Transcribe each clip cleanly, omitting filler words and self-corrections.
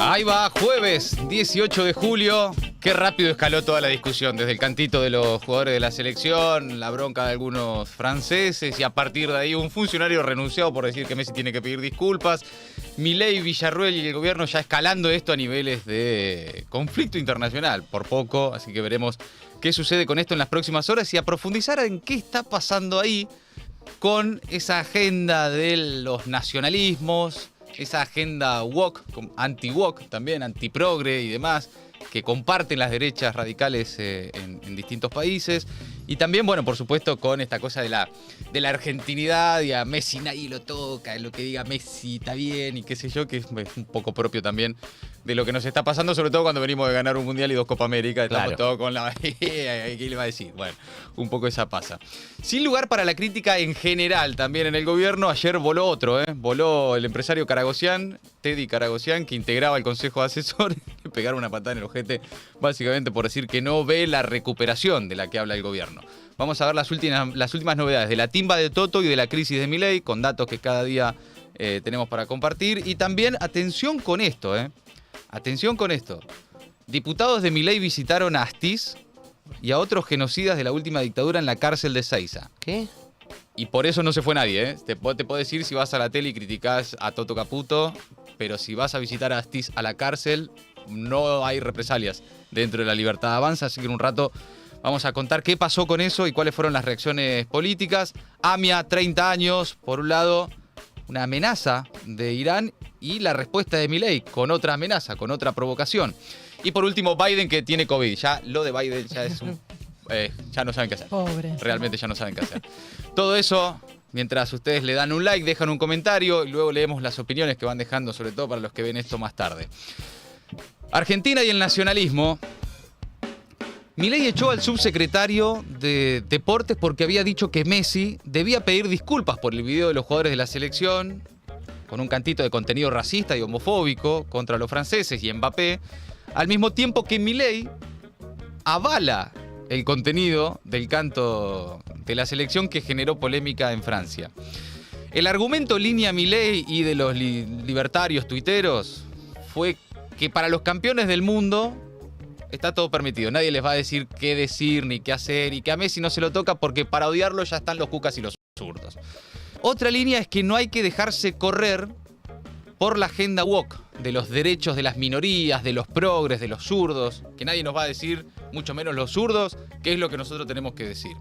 Ahí va, jueves 18 de julio. Qué rápido escaló toda la discusión, desde el cantito de los jugadores de la selección, la bronca de algunos franceses y a partir de ahí un funcionario renunciado por decir que Messi tiene que pedir disculpas. Milei, Villarruel y el gobierno ya escalando esto a niveles de conflicto internacional por poco, así que veremos qué sucede con esto en las próximas horas y a profundizar en qué está pasando ahí con esa agenda de los nacionalismos, esa agenda woke, anti-woke también, anti-progre y demás, que comparten las derechas radicales en distintos países. Y también, bueno, por supuesto, con esta cosa de la argentinidad y a Messi nadie lo toca, lo que diga Messi está bien y qué sé yo, que es un poco propio también de lo que nos está pasando, sobre todo cuando venimos de ganar un Mundial y 2 Copa América. Estamos todos con la... ¿Qué le va a decir? Bueno, un poco esa pasa. Sin lugar para la crítica en general también en el gobierno, ayer voló otro, voló el empresario Karagossian, Teddy Karagossian, que integraba el Consejo de Asesores, le pegaron una patada en el ojete, básicamente por decir que no ve la recuperación de la que habla el gobierno. Vamos a ver las últimas novedades de la timba de Toto y de la crisis de Milei, con datos que cada día tenemos para compartir. Y también, atención con esto, atención con esto. Diputados de Milei visitaron a Astiz y a otros genocidas de la última dictadura en la cárcel de Seiza. ¿Qué? Y por eso no se fue nadie, Te puedo decir si vas a la tele y criticás a Toto Caputo, pero si vas a visitar a Astiz a la cárcel, no hay represalias dentro de la libertad avanza, así que en un rato vamos a contar qué pasó con eso y cuáles fueron las reacciones políticas. AMIA, 30 años, por un lado, una amenaza de Irán y la respuesta de Milei con otra amenaza, con otra provocación. Y por último, Biden, que tiene COVID. Ya lo de Biden ya es un... ya no saben qué hacer. Pobre. Realmente ya no saben qué hacer. Todo eso, mientras ustedes le dan un like, dejan un comentario y luego leemos las opiniones que van dejando, sobre todo para los que ven esto más tarde. Argentina y el nacionalismo. Milei echó al subsecretario de Deportes porque había dicho que Messi debía pedir disculpas por el video de los jugadores de la selección, con un cantito de contenido racista y homofóbico contra los franceses y Mbappé, al mismo tiempo que Milei avala el contenido del canto de la selección que generó polémica en Francia. El argumento línea Milei y de los libertarios tuiteros fue que para los campeones del mundo está todo permitido. Nadie les va a decir qué decir ni qué hacer y que a Messi no se lo toca porque para odiarlo ya están los cucas y los zurdos. Otra línea es que no hay que dejarse correr por la agenda woke, de los derechos de las minorías, de los progres, de los zurdos, que nadie nos va a decir, mucho menos los zurdos, qué es lo que nosotros tenemos que decir.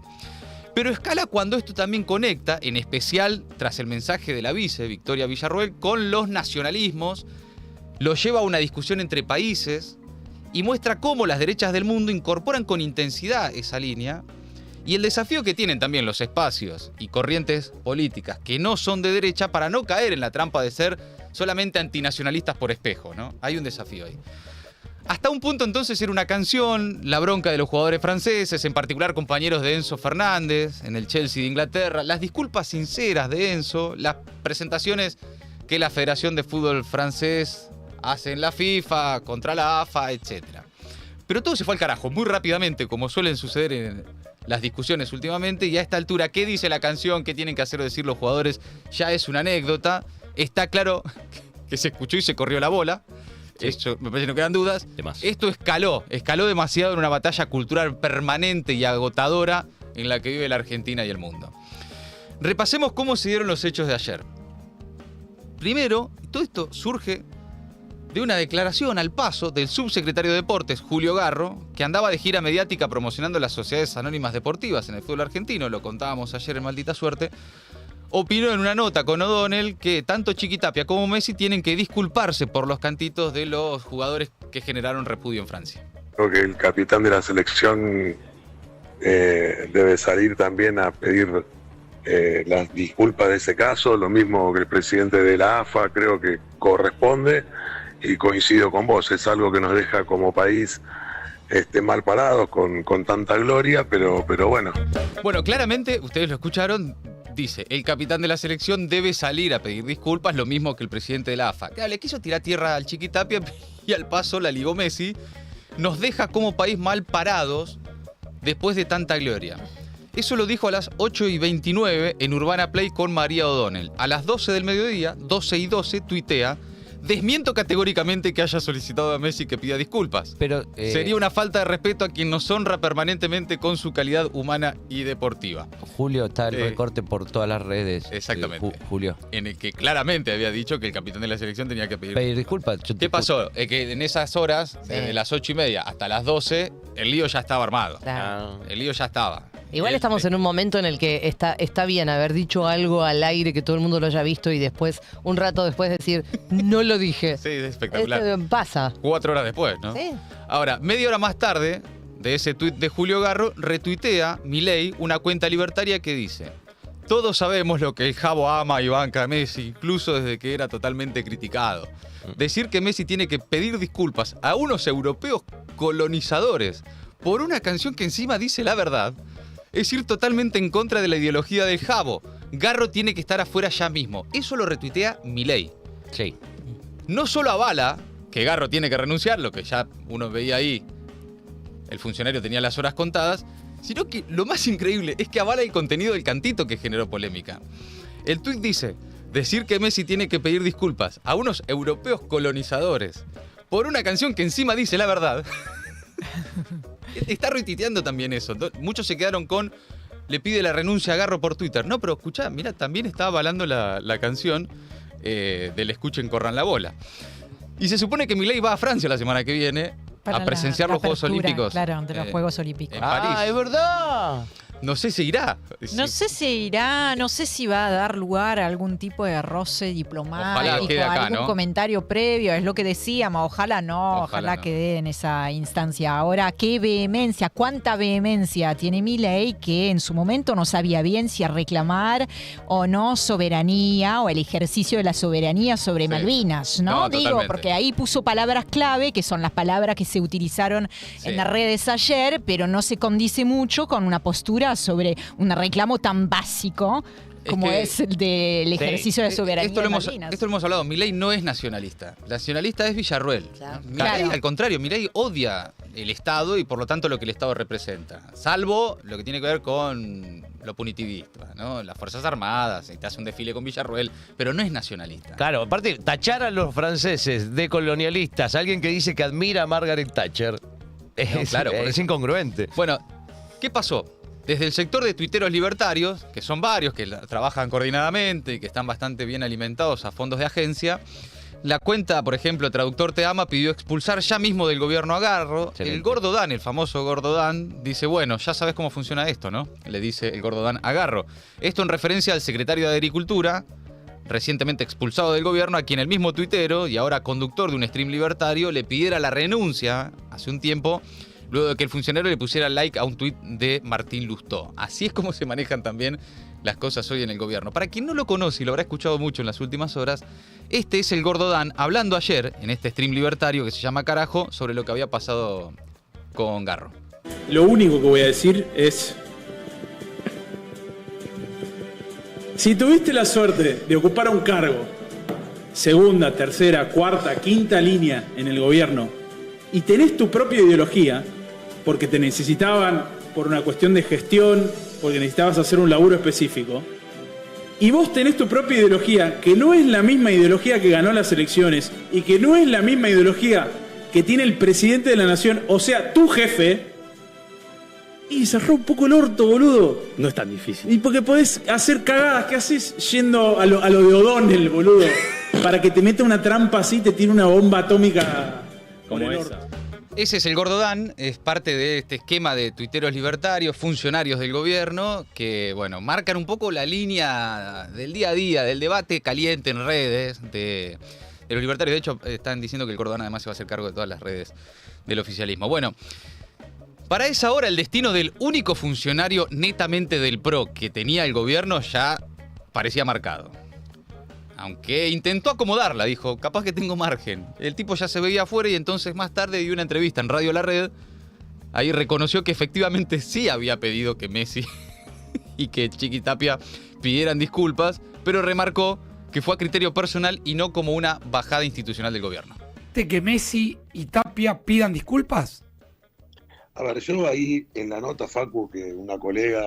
Pero escala cuando esto también conecta, en especial tras el mensaje de la vice, Victoria Villarruel, con los nacionalismos, lo lleva a una discusión entre países y muestra cómo las derechas del mundo incorporan con intensidad esa línea y el desafío que tienen también los espacios y corrientes políticas que no son de derecha para no caer en la trampa de ser solamente antinacionalistas por espejo, ¿no? Hay un desafío ahí. Hasta un punto entonces era una canción, la bronca de los jugadores franceses, en particular compañeros de Enzo Fernández en el Chelsea de Inglaterra, las disculpas sinceras de Enzo, las presentaciones que la Federación de Fútbol francés hace en la FIFA, contra la AFA, etc. Pero todo se fue al carajo muy rápidamente, como suelen suceder en las discusiones últimamente, y a esta altura, ¿qué dice la canción? ¿Qué tienen que hacer o decir los jugadores? Ya es una anécdota. Está claro que se escuchó y se corrió la bola. Sí. Eso me parece que no quedan dudas. Esto escaló demasiado en una batalla cultural permanente y agotadora en la que vive la Argentina y el mundo. Repasemos cómo se dieron los hechos de ayer. Primero, todo esto surge de una declaración al paso del subsecretario de Deportes, Julio Garro, que andaba de gira mediática promocionando las sociedades anónimas deportivas en el fútbol argentino, lo contábamos ayer en Maldita Suerte, opinó en una nota con O'Donnell que tanto Chiquitapia como Messi tienen que disculparse por los cantitos de los jugadores que generaron repudio en Francia. Creo que el capitán de la selección debe salir también a pedir las disculpas de ese caso, lo mismo que el presidente de la AFA, creo que corresponde. Y coincido con vos, es algo que nos deja como país mal parados con tanta gloria, pero bueno. Bueno, claramente, ustedes lo escucharon, dice, el capitán de la selección debe salir a pedir disculpas, lo mismo que el presidente de la AFA. Claro, le quiso tirar tierra al Chiquitapia y al paso la ligó Messi. Nos deja como país mal parados después de tanta gloria. Eso lo dijo a las 8:29 en Urbana Play con María O'Donnell. A las 12 del mediodía, 12:12, tuitea: Desmiento categóricamente que haya solicitado a Messi que pida disculpas. Pero, sería una falta de respeto a quien nos honra permanentemente con su calidad humana y deportiva. Julio, está el recorte por todas las redes. Exactamente. Julio. En el que claramente había dicho que el capitán de la selección tenía que pedir disculpas. ¿Qué pasó? Que en esas horas, desde las 8:30 hasta las 12, el lío ya estaba armado. Claro. El lío ya estaba. Igual estamos en un momento en el que está bien haber dicho algo al aire que todo el mundo lo haya visto y después, un rato después, decir, no lo dije. Sí, es espectacular. Pasa. 4 horas después, ¿no? Sí. Ahora, media hora más tarde de ese tuit de Julio Garro, retuitea Milei una cuenta libertaria que dice: todos sabemos lo que el Jabo ama y banca a Messi, incluso desde que era totalmente criticado. Decir que Messi tiene que pedir disculpas a unos europeos colonizadores por una canción que encima dice la verdad es ir totalmente en contra de la ideología del Jabo. Garro tiene que estar afuera ya mismo. Eso lo retuitea Milei. Sí. No solo avala que Garro tiene que renunciar, lo que ya uno veía ahí, el funcionario tenía las horas contadas, sino que lo más increíble es que avala el contenido del cantito que generó polémica. El tuit dice: decir que Messi tiene que pedir disculpas a unos europeos colonizadores por una canción que encima dice la verdad. Está retuiteando también eso. Muchos se quedaron con: le pide la renuncia a Garro por Twitter. No, pero escuchá, mira, también está avalando la canción del Escuchen, corran la bola. Y se supone que Milei va a Francia la semana que viene a presenciar los Juegos Olímpicos. Claro, de los Juegos Olímpicos. En París. Es verdad. No sé si irá. No sé si irá, no sé si va a dar lugar a algún tipo de roce diplomático, quede acá, algún ¿no? comentario previo, es lo que decíamos, ojalá no. Ojalá no. Quede en esa instancia. Ahora, qué vehemencia, cuánta vehemencia tiene Milei, que en su momento no sabía bien si a reclamar o no soberanía o el ejercicio de la soberanía sobre Malvinas, ¿no? No, Digo, totalmente. porque ahí puso palabras clave, que son las palabras que se utilizaron en las redes ayer, pero no se condice mucho con una postura sobre un reclamo tan básico como es el del ejercicio de soberanía esto en Malvinas. esto lo hemos hablado. Milei no es nacionalista. Nacionalista es Villarruel. Claro. Milei, Claro. al contrario, Milei odia el Estado y por lo tanto lo que el Estado representa. Salvo lo que tiene que ver con lo punitivista, ¿no? Las Fuerzas Armadas, y te hace un desfile con Villarruel, pero no es nacionalista. Claro, aparte, tachar a los franceses de colonialistas, alguien que dice que admira a Margaret Thatcher, claro, por es eso. incongruente. Bueno, ¿qué pasó? Desde el sector de tuiteros libertarios, que son varios, que trabajan coordinadamente y que están bastante bien alimentados a fondos de agencia, la cuenta, por ejemplo, Traductor Te Ama, pidió expulsar ya mismo del gobierno a Garro. Excelente. El Gordo Dan, el famoso Gordo Dan, dice: bueno, ya sabes cómo funciona esto, ¿no? Le dice el Gordo Dan a Garro. Esto en referencia al secretario de Agricultura, recientemente expulsado del gobierno, a quien el mismo tuitero y ahora conductor de un stream libertario le pidiera la renuncia hace un tiempo, luego de que el funcionario le pusiera like a un tuit de Martín Lustó. Así es como se manejan también las cosas hoy en el gobierno. Para quien no lo conoce y lo habrá escuchado mucho en las últimas horas, este es el Gordo Dan hablando ayer en este stream libertario que se llama Carajo sobre lo que había pasado con Garro. Lo único que voy a decir es: si tuviste la suerte de ocupar un cargo, segunda, tercera, cuarta, quinta línea en el gobierno, y tenés tu propia ideología, porque te necesitaban por una cuestión de gestión, porque necesitabas hacer un laburo específico, y vos tenés tu propia ideología, que no es la misma ideología que ganó las elecciones, y que no es la misma ideología que tiene el presidente de la nación, o sea, tu jefe, y cerró un poco el orto, boludo. No es tan difícil. Y porque podés hacer cagadas. ¿Qué haces yendo a lo de O'Donnell, boludo? Para que te meta una trampa así y te tire una bomba atómica con Como el esa. orto. Ese es el Gordo Dan, es parte de este esquema de tuiteros libertarios, funcionarios del gobierno, que, bueno, marcan un poco la línea del día a día, del debate caliente en redes de los libertarios. De hecho, están diciendo que el Gordo Dan además se va a hacer cargo de todas las redes del oficialismo. Bueno, para esa hora el destino del único funcionario netamente del PRO que tenía el gobierno ya parecía marcado. Aunque intentó acomodarla, dijo, capaz que tengo margen. El tipo ya se veía afuera y entonces más tarde dio una entrevista en Radio La Red. Ahí reconoció que efectivamente sí había pedido que Messi y que Chiqui Tapia pidieran disculpas, pero remarcó que fue a criterio personal y no como una bajada institucional del gobierno. ¿Que Messi y Tapia pidan disculpas? A ver, yo ahí en la nota, Facu, que una colega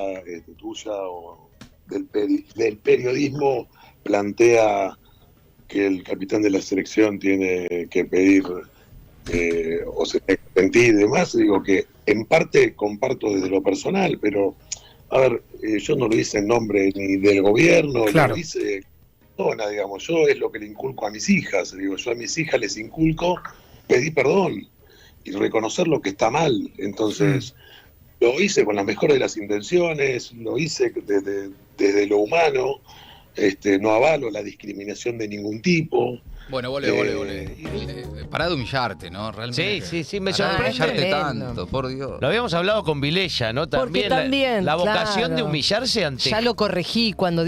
tuya o del periodismo plantea que el capitán de la selección tiene que pedir o se tiene que arrepentir y demás, digo que en parte comparto desde lo personal, pero a ver, yo no lo hice en nombre ni del gobierno, Claro. lo hice digamos, yo es lo que le inculco a mis hijas, digo, yo a mis hijas les inculco pedir perdón y reconocer lo que está mal, entonces lo hice con la mejor de las intenciones, lo hice desde lo humano, no avalo la discriminación de ningún tipo. Bueno, volvé. Pará de humillarte, ¿no? Realmente. Sí, me Pará de sorprende. humillarte Tremendo. tanto, por Dios. Lo habíamos hablado con Vilella, ¿no? Porque la- también, la vocación claro. de humillarse ante... Ya lo corregí cuando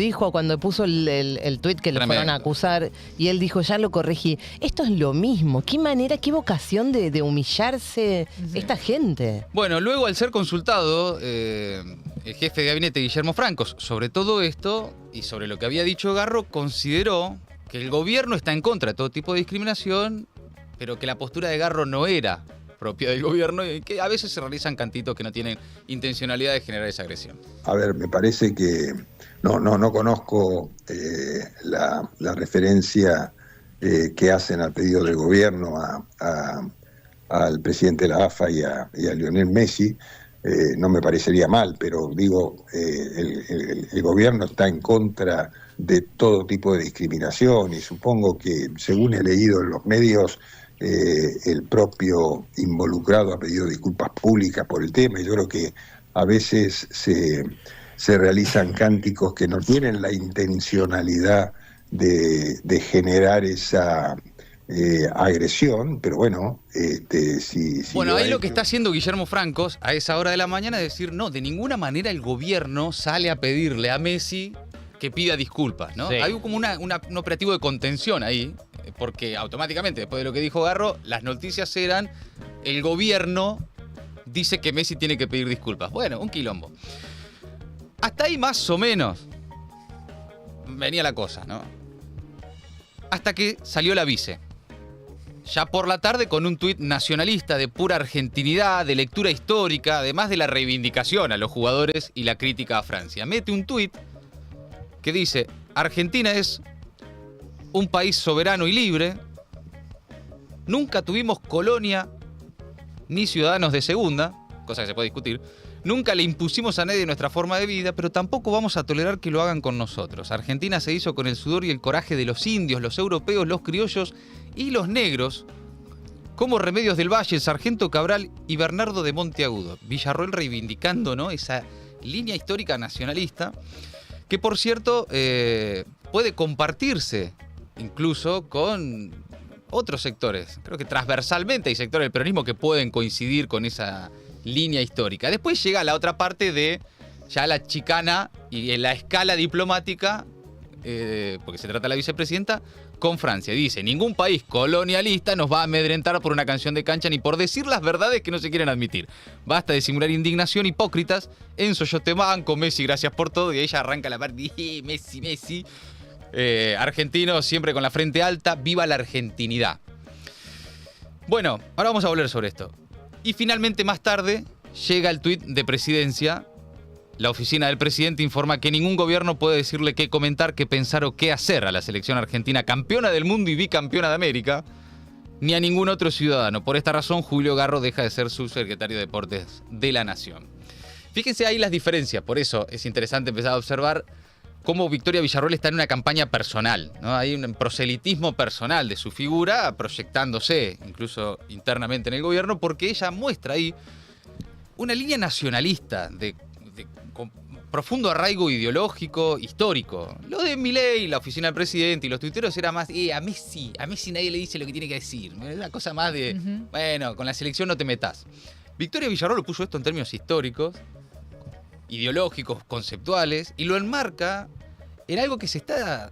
puso el tuit que le Tremendo. fueron a acusar y él dijo, ya lo corregí. Esto es lo mismo. ¿Qué manera, qué vocación de humillarse esta gente? Bueno, luego al ser consultado el jefe de gabinete Guillermo Francos sobre todo esto y sobre lo que había dicho Garro, consideró que el gobierno está en contra de todo tipo de discriminación, pero que la postura de Garro no era propia del gobierno y que a veces se realizan cantitos que no tienen intencionalidad de generar esa agresión. A ver, me parece que no conozco la referencia que hacen al pedido del gobierno al presidente de la AFA y a Lionel Messi. No me parecería mal, pero digo, el gobierno está en contra de todo tipo de discriminación y supongo que, según he leído en los medios, el propio involucrado ha pedido disculpas públicas por el tema y yo creo que a veces se realizan cánticos que no tienen la intencionalidad de generar esa agresión, pero bueno, si Bueno, ahí hay- lo que está haciendo Guillermo Francos a esa hora de la mañana es decir, no, de ninguna manera el gobierno sale a pedirle a Messi que pida disculpas, ¿no? Sí. Hay como un operativo de contención ahí, porque automáticamente, después de lo que dijo Garro, las noticias eran, el gobierno dice que Messi tiene que pedir disculpas. Bueno, un quilombo. Hasta ahí más o menos venía la cosa, ¿no? Hasta que salió la vice. Ya por la tarde con un tuit nacionalista de pura argentinidad, de lectura histórica, además de la reivindicación a los jugadores y la crítica a Francia. Mete un tuit que dice, Argentina es un país soberano y libre, nunca tuvimos colonia ni ciudadanos de segunda, cosa que se puede discutir, nunca le impusimos a nadie nuestra forma de vida, pero tampoco vamos a tolerar que lo hagan con nosotros. Argentina se hizo con el sudor y el coraje de los indios, los europeos, los criollos y los negros, como Remedios del Valle, Sargento Cabral y Bernardo de Monteagudo. Villarroel reivindicando, ¿no?, esa línea histórica nacionalista, que por cierto puede compartirse incluso con otros sectores. Creo que transversalmente hay sectores del peronismo que pueden coincidir con esa línea histórica. Después llega la otra parte de ya la chicana y la escala diplomática, porque se trata de la vicepresidenta, con Francia. Dice, ningún país colonialista nos va a amedrentar por una canción de cancha ni por decir las verdades que no se quieren admitir. Basta de simular indignación, hipócritas. Enzo, yo te banco, Messi, gracias por todo. Y ahí ya arranca la parte, Messi. Argentino siempre con la frente alta, viva la argentinidad. Bueno, ahora vamos a volver sobre esto. Y finalmente más tarde llega el tuit de presidencia. La oficina del presidente informa que ningún gobierno puede decirle qué comentar, qué pensar o qué hacer a la selección argentina, campeona del mundo y bicampeona de América, ni a ningún otro ciudadano. Por esta razón, Julio Garro deja de ser subsecretario de Deportes de la Nación. Fíjense ahí las diferencias, por eso es interesante empezar a observar cómo Victoria Villarroel está en una campaña personal, ¿no? Hay un proselitismo personal de su figura, proyectándose incluso internamente en el gobierno, porque ella muestra ahí una línea nacionalista con profundo arraigo ideológico, histórico. Lo de Milei, la oficina del presidente y los tuiteros era más, a Messi nadie le dice lo que tiene que decir. Es una cosa más de, bueno, con la selección no te metas. Victoria Villarroel puso esto en términos históricos, ideológicos, conceptuales, y lo enmarca en algo que se está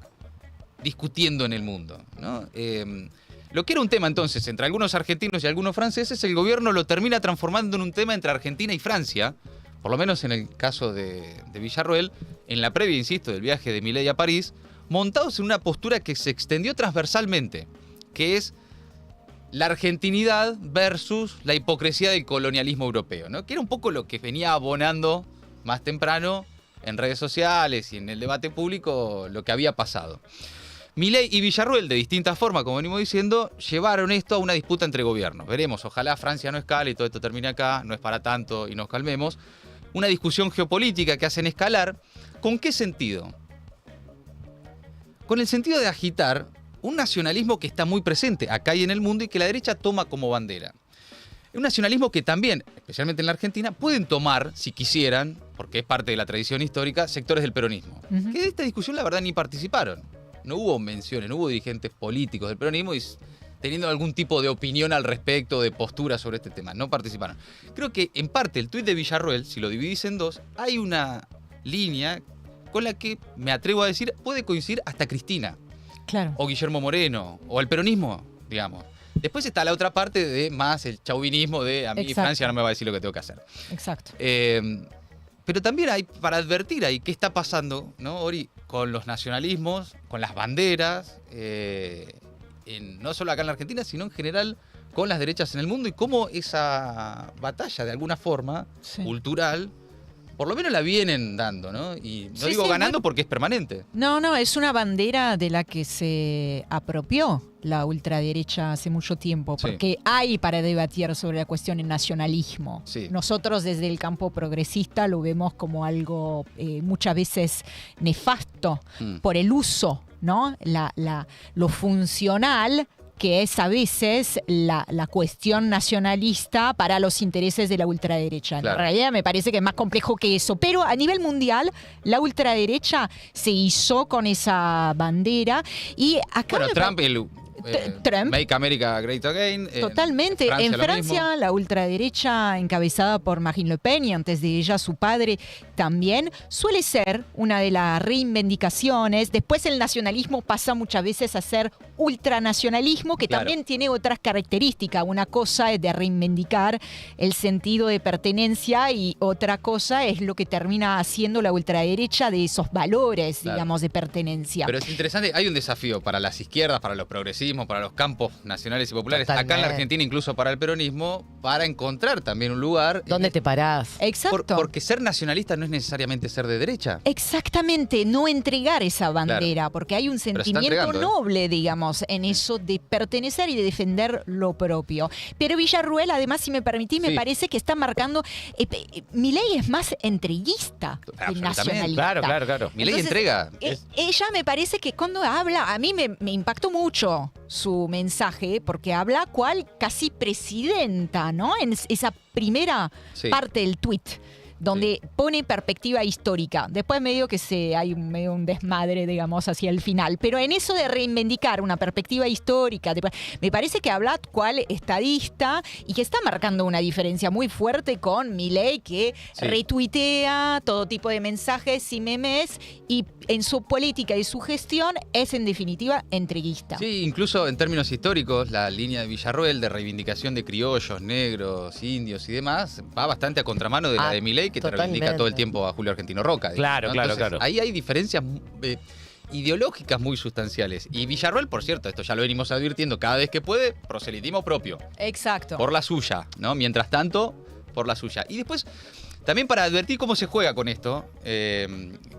discutiendo en el mundo, ¿no? Lo que era un tema entonces entre algunos argentinos y algunos franceses, el gobierno lo termina transformando en un tema entre Argentina y Francia, por lo menos en el caso de Villarroel, en la previa, insisto, del viaje de Milei a París, montados en una postura que se extendió transversalmente, que es la argentinidad versus la hipocresía del colonialismo europeo, ¿no? Que era un poco lo que venía abonando más temprano en redes sociales y en el debate público lo que había pasado. Milei y Villarruel, de distintas formas, como venimos diciendo, llevaron esto a una disputa entre gobiernos. Veremos, ojalá Francia no escale y todo esto termine acá, no es para tanto y nos calmemos. Una discusión geopolítica que hacen escalar. ¿Con qué sentido? Con el sentido de agitar un nacionalismo que está muy presente acá y en el mundo y que la derecha toma como bandera. Un nacionalismo que también, especialmente en la Argentina, pueden tomar, si quisieran, porque es parte de la tradición histórica, sectores del peronismo. Que de esta discusión la verdad ni participaron. No hubo menciones, no hubo dirigentes políticos del peronismo y teniendo algún tipo de opinión al respecto, de postura sobre este tema. No participaron. Creo que en parte el tuit de Villarruel, si lo dividís en dos, hay una línea con la que, me atrevo a decir, puede coincidir hasta Cristina. Claro. O Guillermo Moreno, o el peronismo, digamos. Después está la otra parte de más el chauvinismo de a mí Exacto. Francia no me va a decir lo que tengo que hacer. Exacto. Pero también hay para advertir ahí qué está pasando, ¿no, Ori? Con los nacionalismos, con las banderas, no solo acá en la Argentina, sino en general con las derechas en el mundo y cómo esa batalla, de alguna forma, Sí. cultural, por lo menos la vienen dando, ¿no? Y no Sí, digo sí, ganando porque es permanente. No, es una bandera de la que se apropió la ultraderecha hace mucho tiempo, Sí. porque hay para debatir sobre la cuestión del nacionalismo. Sí. Nosotros desde el campo progresista lo vemos como algo muchas veces nefasto por el uso, ¿no? Lo funcional que es a veces la cuestión nacionalista para los intereses de la ultraderecha. Claro. En realidad me parece que es más complejo que eso, pero a nivel mundial la ultraderecha se hizo con esa bandera y acá... Bueno, Trump, Trump. Make America Great Again. Totalmente. En lo Francia, mismo. la ultraderecha encabezada por Marine Le Pen y antes de ella su padre también, suele ser una de las reivindicaciones. Después el nacionalismo pasa muchas veces a ser ultranacionalismo, que Claro. también tiene otras características. Una cosa es de reivindicar el sentido de pertenencia y otra cosa es lo que termina haciendo la ultraderecha de esos valores, Claro. digamos, de pertenencia. Pero es interesante, hay un desafío para las izquierdas, para los progresistas, para los campos nacionales y populares, acá en Totalmente. la Argentina, incluso para el peronismo, para encontrar también un lugar. ¿Dónde te parás? Exacto. Porque ser nacionalista no es necesariamente ser de derecha. Exactamente, no entregar esa bandera, Claro. porque hay un Pero se está sentimiento entregando, ¿eh? noble, digamos, en eso de pertenecer y de defender lo propio. Pero Villarruel, además, si me permitís, me Sí. parece que está marcando... Milei es más entreguista que Absolutamente. nacionalista. Claro. Milei Entonces, entrega. Ella me parece que cuando habla, a mí me impactó mucho su mensaje, porque habla cual casi presidenta, ¿no? En esa primera Sí. parte del tuit, donde pone perspectiva histórica. Después medio que hay medio un desmadre, digamos, hacia el final. Pero en eso de reivindicar una perspectiva histórica, me parece que habla cual estadista y que está marcando una diferencia muy fuerte con Milei, que Sí. retuitea todo tipo de mensajes y memes y en su política y su gestión es en definitiva entreguista. Sí, incluso en términos históricos, la línea de Villarruel de reivindicación de criollos, negros, indios y demás, va bastante a contramano de la de Milei, que te reivindica totalmente. todo el tiempo a Julio Argentino Roca. Claro, claro, Entonces, claro. Ahí hay diferencias ideológicas muy sustanciales. Y Villarruel, por cierto, esto ya lo venimos advirtiendo cada vez que puede, proselitismo propio. Exacto. Por la suya, ¿no? Mientras tanto, por la suya. Y después, también para advertir cómo se juega con esto,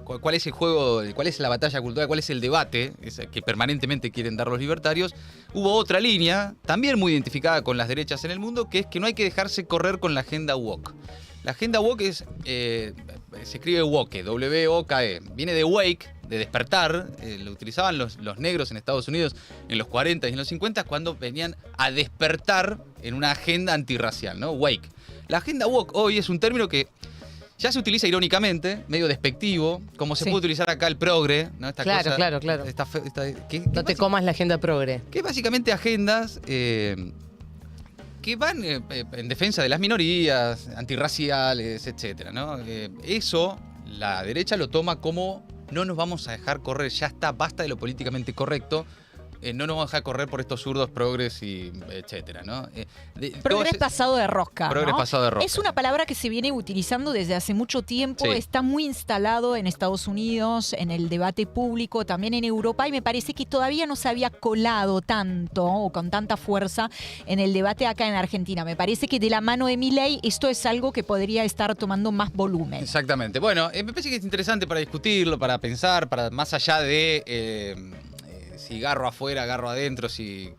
cuál es el juego, cuál es la batalla cultural, cuál es el debate que permanentemente quieren dar los libertarios, hubo otra línea, también muy identificada con las derechas en el mundo, que es que no hay que dejarse correr con la agenda woke. La agenda woke se escribe woke, W-O-K-E. Viene de wake, de despertar. Lo utilizaban los negros en Estados Unidos en los 40 y en los 50 cuando venían a despertar en una agenda antirracial, ¿no? Wake. La agenda woke hoy es un término que ya se utiliza irónicamente, medio despectivo, como se Sí. puede utilizar acá el progre, ¿no? Esta Claro, cosa, claro. No te comas la agenda progre. que básicamente agendas que van en defensa de las minorías, antirraciales, etcétera, ¿no? Eso la derecha lo toma como no nos vamos a dejar correr, ya está, basta de lo políticamente correcto. No nos vamos a dejar correr por estos zurdos progres y etcétera, ¿no? Progres pasado de rosca. Progres ¿no? pasado de rosca. Es una palabra que se viene utilizando desde hace mucho tiempo, Sí. está muy instalado en Estados Unidos, en el debate público, también en Europa, y me parece que todavía no se había colado tanto o con tanta fuerza en el debate acá en Argentina. Me parece que de la mano de Milei esto es algo que podría estar tomando más volumen. Exactamente. Bueno, me parece que es interesante para discutirlo, para pensar, para más allá de si garro afuera, garro adentro, si,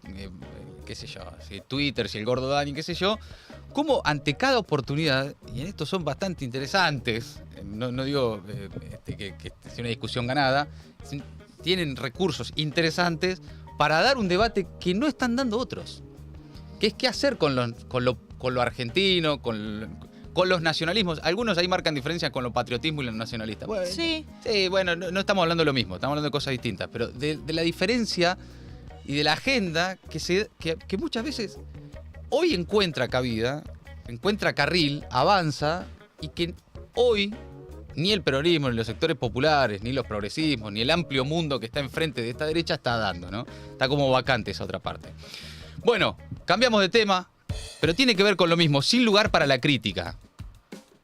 qué sé yo, si Twitter, si el gordo Dani, qué sé yo, cómo ante cada oportunidad, y en esto son bastante interesantes, no digo que sea una discusión ganada, tienen recursos interesantes para dar un debate que no están dando otros, que es qué hacer con lo argentino, con los nacionalismos. Algunos ahí marcan diferencias con lo patriotismo y lo nacionalista. Bueno, Sí. sí, bueno, no estamos hablando de lo mismo, estamos hablando de cosas distintas, pero de la diferencia y de la agenda que muchas veces hoy encuentra cabida, encuentra carril, avanza, y que hoy ni el peronismo, ni los sectores populares, ni los progresismos, ni el amplio mundo que está enfrente de esta derecha está dando, ¿no? Está como vacante esa otra parte. Bueno, cambiamos de tema, pero tiene que ver con lo mismo, sin lugar para la crítica.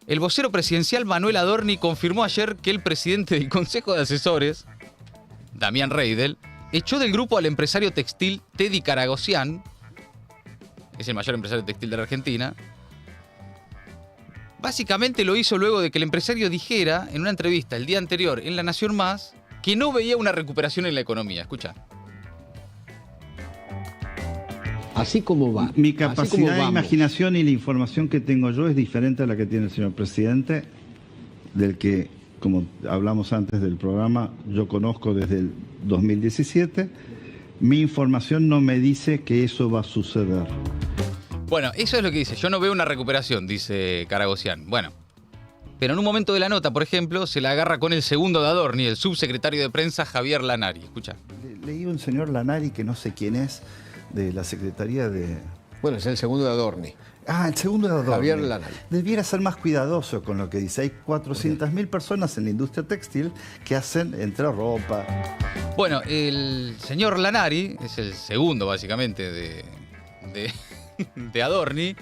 El vocero presidencial Manuel Adorni confirmó ayer que el presidente del Consejo de Asesores, Damián Reidel, echó del grupo al empresario textil Teddy Karagossian, es el mayor empresario textil de la Argentina. Básicamente lo hizo luego de que el empresario dijera en una entrevista el día anterior en La Nación Más que no veía una recuperación en la economía. Escucha. Así como va. Mi así como capacidad de vamos. imaginación y la información que tengo yo es diferente a la que tiene el señor presidente, del que, como hablamos antes del programa, yo conozco desde el 2017. Mi información no me dice que eso va a suceder. Bueno, eso es lo que dice. Yo no veo una recuperación, dice Karagossian. Bueno, pero en un momento de la nota, por ejemplo, se la agarra con el segundo de Adorni, el subsecretario de prensa Javier Lanari. Escucha. Leí un señor Lanari que no sé quién es, de la Secretaría de... Bueno, es el segundo de Adorni. Ah, el segundo de Adorni. Javier Lanari. Debiera ser más cuidadoso con lo que dice. Hay 400.000 personas en la industria textil que hacen entre ropa. Bueno, el señor Lanari es el segundo, básicamente, de Adorni.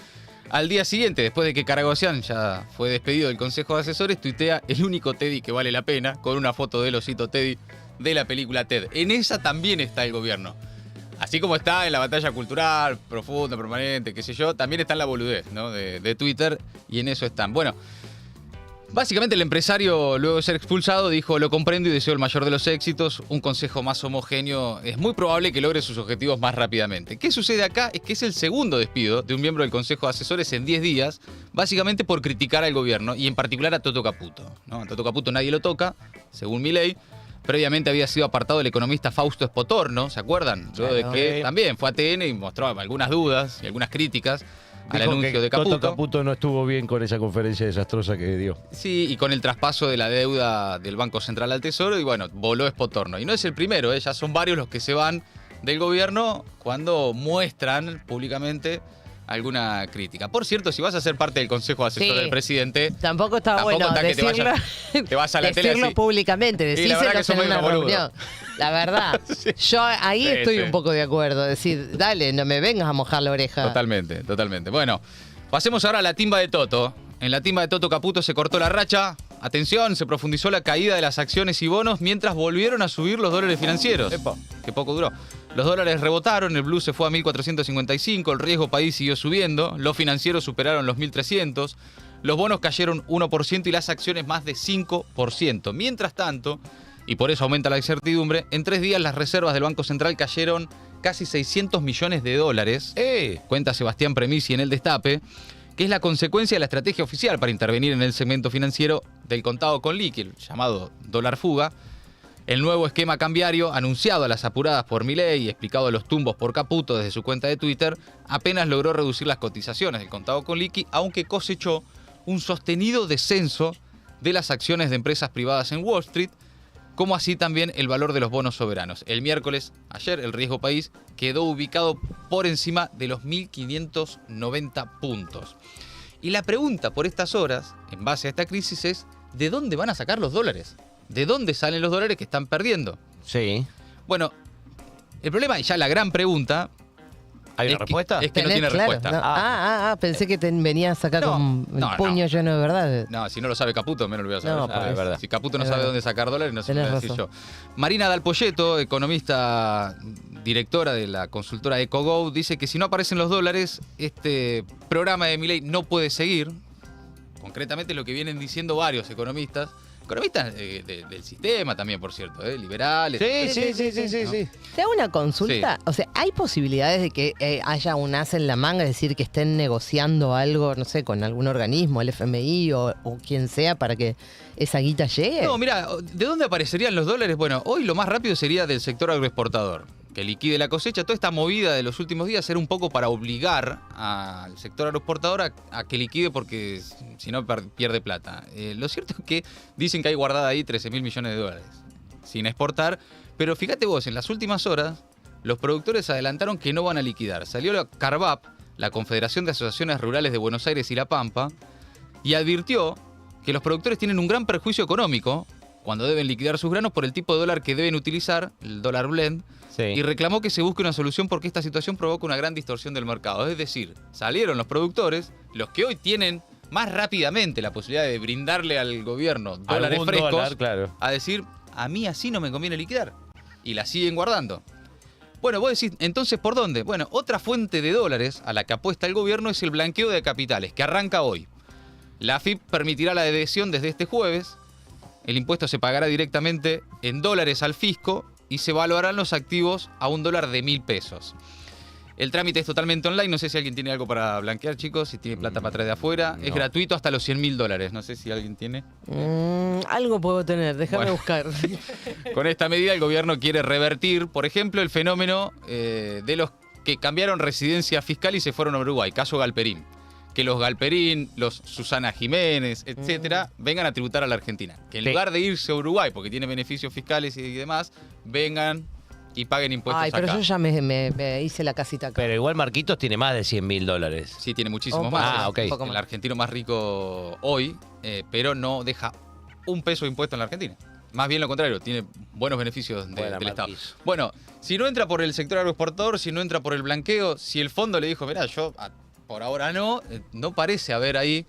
Al día siguiente, después de que Karagossian ya fue despedido del Consejo de Asesores, tuitea el único Teddy que vale la pena, con una foto del osito Teddy de la película Ted. En esa también está el gobierno. Así como está en la batalla cultural, profunda, permanente, qué sé yo, también está en la boludez, ¿no? de Twitter, y en eso están. Bueno, básicamente el empresario, luego de ser expulsado, dijo: lo comprendo y deseo el mayor de los éxitos, un consejo más homogéneo es muy probable que logre sus objetivos más rápidamente. ¿Qué sucede acá? Es que es el segundo despido de un miembro del Consejo de Asesores en 10 días, básicamente por criticar al gobierno, y en particular a Toto Caputo, ¿no? A Toto Caputo nadie lo toca, según Milei. Previamente había sido apartado el economista Fausto Espotorno, ¿se acuerdan? Luego de que también fue a TN y mostró algunas dudas y algunas críticas al Dijo anuncio que de Caputo. Toto Caputo no estuvo bien con esa conferencia desastrosa que dio. Sí, y con el traspaso de la deuda del Banco Central al Tesoro, y bueno, voló Espotorno. Y no es el primero, ya son varios los que se van del gobierno cuando muestran públicamente alguna crítica. Por cierto, si vas a ser parte del Consejo de Asesores Sí. del presidente, Tampoco está tampoco bueno está que decirlo, te vas a la tele decirlo así. públicamente, Y la verdad que decírselo son en una medio boludos. reunión. La verdad, Sí. yo ahí Sí, estoy sí. un poco de acuerdo. Decir, dale, no me vengas a mojar la oreja. Totalmente, totalmente. Bueno, pasemos ahora a la timba de Toto. En la timba de Toto Caputo se cortó la racha. Atención, se profundizó la caída de las acciones y bonos mientras volvieron a subir los dólares financieros. Epa. Que poco duró. Los dólares rebotaron, el blue se fue a 1.455, el riesgo país siguió subiendo, los financieros superaron los 1.300, los bonos cayeron 1% y las acciones más de 5%. Mientras tanto, y por eso aumenta la incertidumbre, en 3 días las reservas del Banco Central cayeron casi 600 millones de dólares. Cuenta Sebastián Premisi en El Destape, que es la consecuencia de la estrategia oficial para intervenir en el segmento financiero del contado con liqui, el llamado dólar fuga. El nuevo esquema cambiario, anunciado a las apuradas por Milei y explicado a los tumbos por Caputo desde su cuenta de Twitter, apenas logró reducir las cotizaciones del contado con liqui, aunque cosechó un sostenido descenso de las acciones de empresas privadas en Wall Street, como así también el valor de los bonos soberanos. El miércoles, ayer, el riesgo país quedó ubicado por encima de los 1.590 puntos. Y la pregunta por estas horas, en base a esta crisis, es ¿de dónde van a sacar los dólares? ¿De dónde salen los dólares que están perdiendo? Sí. Bueno, el problema, y ya la gran pregunta... ¿Hay una es que- respuesta? Es que no Tenés, tiene claro, respuesta. no. Pensé que venías acá No, con el no, puño no. lleno de verdades. No, si no lo sabe Caputo, menos lo voy a saber. No, por es eso. verdad. Si Caputo no Es sabe verdad. dónde sacar dólares, no se lo Tenés voy a decir razón. yo. Marina Dalpolleto, economista directora de la consultora EcoGo, dice que si no aparecen los dólares, este programa de Milei no puede seguir. Concretamente lo que vienen diciendo varios economistas economistas del sistema también, por cierto, liberales. Sí. Te hago una consulta. Sí. O sea, ¿hay posibilidades de que haya un as en la manga, es decir, que estén negociando algo, no sé, con algún organismo, el FMI o quien sea, para que esa guita llegue? No, mira, ¿de dónde aparecerían los dólares? Bueno, hoy lo más rápido sería del sector agroexportador, que liquide la cosecha. Toda esta movida de los últimos días era un poco para obligar al sector agroexportador a que liquide porque si no pierde plata. Lo cierto es que dicen que hay guardada ahí 13.000 millones de dólares sin exportar, pero fíjate vos, en las últimas horas los productores adelantaron que no van a liquidar. Salió la CARVAP, la Confederación de Asociaciones Rurales de Buenos Aires y La Pampa, y advirtió que los productores tienen un gran perjuicio económico cuando deben liquidar sus granos por el tipo de dólar que deben utilizar, el dólar blend, y reclamó que se busque una solución porque esta situación provoca una gran distorsión del mercado. Es decir, salieron los productores, los que hoy tienen más rápidamente la posibilidad de brindarle al gobierno dólares frescos, a decir, a mí así no me conviene liquidar. Y la siguen guardando. Bueno, vos decís, entonces, ¿por dónde? Bueno, otra fuente de dólares a la que apuesta el gobierno es el blanqueo de capitales, que arranca hoy. La AFIP permitirá la adhesión desde este jueves. El impuesto se pagará directamente en dólares al fisco y se evaluarán los activos a $1 de 1.000 pesos. El trámite es totalmente online. No sé si alguien tiene algo para blanquear, chicos, si tiene plata para traer de afuera. No. Es gratuito hasta los $100.000. No sé si alguien tiene. Algo puedo tener, déjame buscar. Con esta medida el gobierno quiere revertir, por ejemplo, el fenómeno de los que cambiaron residencia fiscal y se fueron a Uruguay, caso Galperín. Que los Galperín, los Susana Jiménez, etcétera, vengan a tributar a la Argentina. Que en lugar de irse a Uruguay, porque tiene beneficios fiscales y demás, vengan y paguen impuestos acá. Pero yo ya me hice la casita acá. Pero igual Marquitos tiene más de $100.000. Sí, tiene muchísimo más. Ok. El argentino más rico hoy, pero no deja un peso de impuesto en la Argentina. Más bien lo contrario, tiene buenos beneficios del Estado. Bueno, si no entra por el sector agroexportador, si no entra por el blanqueo, si el fondo le dijo, mirá, yo por ahora no parece haber ahí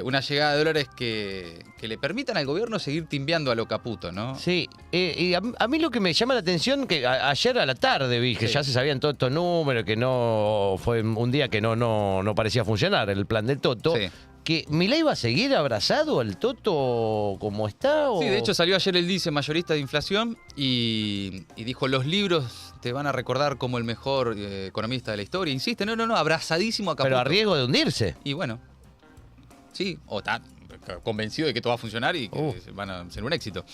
una llegada de dólares que le permitan al gobierno seguir timbeando a lo Caputo, ¿no? Sí, y a mí lo que me llama la atención, que ayer a la tarde vi que ya se sabían todos estos números, que no fue un día que no parecía funcionar el plan del Toto. Sí. ¿Que Milei va a seguir abrazado al Toto como está? ¿O? Sí, de hecho salió ayer el Dice mayorista de inflación y dijo, los libros te van a recordar como el mejor economista de la historia. Insiste, no, abrazadísimo a Caputo. Pero a riesgo de hundirse. Y bueno, sí, o está convencido de que todo va a funcionar y que van a ser un éxito.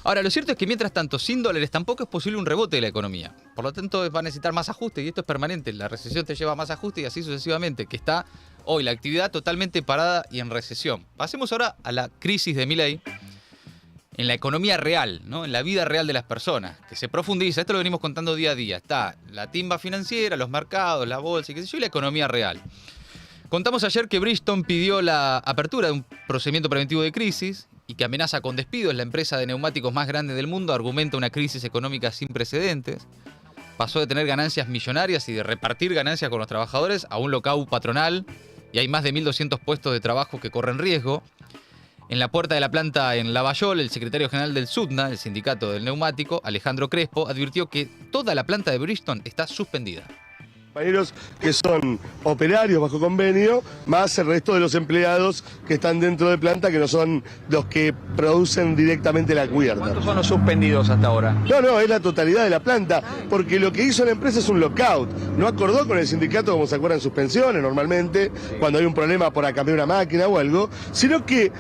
Ahora, lo cierto es que mientras tanto, sin dólares tampoco es posible un rebote de la economía. Por lo tanto, va a necesitar más ajuste y esto es permanente. La recesión te lleva a más ajuste y así sucesivamente, que está hoy la actividad totalmente parada y en recesión. Pasemos ahora a la crisis de Milei en la economía real, ¿no? En la vida real de las personas, que se profundiza. Esto lo venimos contando día a día. Está la timba financiera, los mercados, la bolsa y qué sé yo, y la economía real. Contamos ayer que Bridgestone pidió la apertura de un procedimiento preventivo de crisis y que amenaza con despidos. La empresa de neumáticos más grande del mundo argumenta una crisis económica sin precedentes. Pasó de tener ganancias millonarias y de repartir ganancias con los trabajadores a un lockout patronal y hay más de 1.200 puestos de trabajo que corren riesgo. En la puerta de la planta en Lavallol, el secretario general del SUTNA, el sindicato del neumático, Alejandro Crespo, advirtió que toda la planta de Bridgestone está suspendida. Compañeros que son operarios bajo convenio, más el resto de los empleados que están dentro de planta, que no son los que producen directamente la cubierta. ¿Cuántos son los suspendidos hasta ahora? No, es la totalidad de la planta, porque lo que hizo la empresa es un lockout. No acordó con el sindicato, como se acuerdan, suspensiones normalmente, cuando hay un problema por cambiar una máquina o algo, sino que